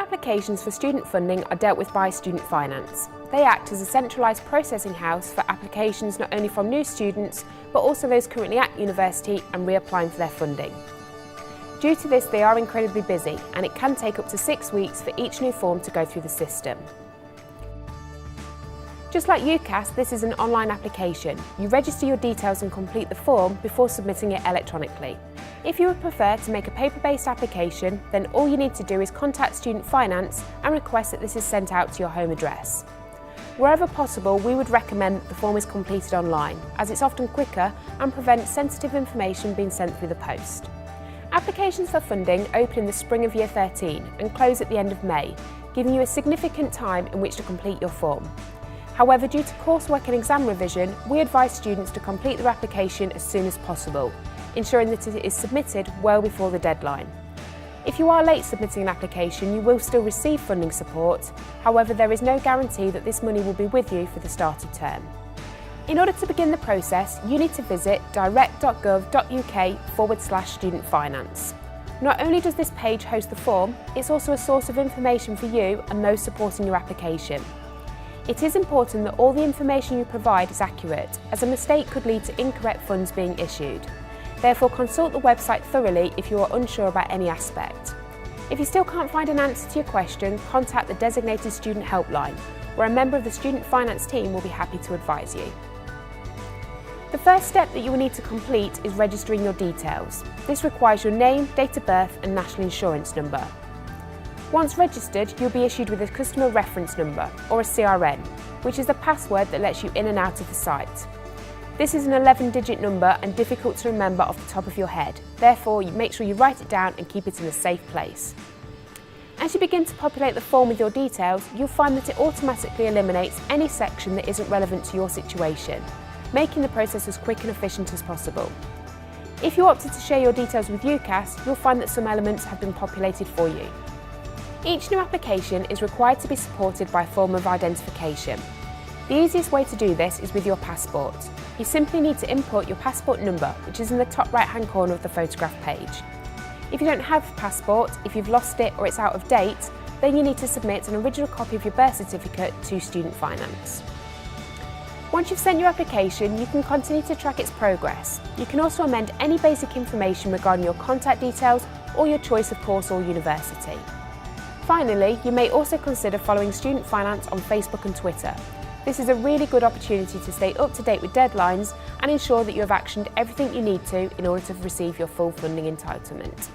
applications for student funding are dealt with by Student Finance. They act as a centralised processing house for applications not only from new students, but also those currently at university and reapplying for their funding. Due to this, they are incredibly busy, and it can take up to 6 weeks for each new form to go through the system. Just like UCAS, this is an online application. You register your details and complete the form before submitting it electronically. If you would prefer to make a paper-based application, then all you need to do is contact Student Finance and request that this is sent out to your home address. Wherever possible, we would recommend that the form is completed online, as it's often quicker and prevents sensitive information being sent through the post. Applications for funding open in the spring of Year 13 and close at the end of May, giving you a significant time in which to complete your form. However, due to coursework and exam revision, we advise students to complete their application as soon as possible, ensuring that it is submitted well before the deadline. If you are late submitting an application, you will still receive funding support. However, there is no guarantee that this money will be with you for the start of term. In order to begin the process, you need to visit direct.gov.uk/student finance. Not only does this page host the form, it's also a source of information for you and those supporting your application. It is important that all the information you provide is accurate, as a mistake could lead to incorrect funds being issued. Therefore, consult the website thoroughly if you are unsure about any aspect. If you still can't find an answer to your question, contact the designated student helpline, where a member of the Student Finance team will be happy to advise you. The first step that you will need to complete is registering your details. This requires your name, date of birth and national insurance number. Once registered, you'll be issued with a customer reference number, or a CRN, which is the password that lets you in and out of the site. This is an 11-digit number and difficult to remember off the top of your head. Therefore, you make sure you write it down and keep it in a safe place. As you begin to populate the form with your details, you'll find that it automatically eliminates any section that isn't relevant to your situation, making the process as quick and efficient as possible. If you opted to share your details with UCAS, you'll find that some elements have been populated for you. Each new application is required to be supported by a form of identification. The easiest way to do this is with your passport. You simply need to input your passport number, which is in the top right-hand corner of the photograph page. If you don't have a passport, if you've lost it or it's out of date, then you need to submit an original copy of your birth certificate to Student Finance. Once you've sent your application, you can continue to track its progress. You can also amend any basic information regarding your contact details or your choice of course or university. Finally, you may also consider following Student Finance on Facebook and Twitter. This is a really good opportunity to stay up to date with deadlines and ensure that you have actioned everything you need to in order to receive your full funding entitlement.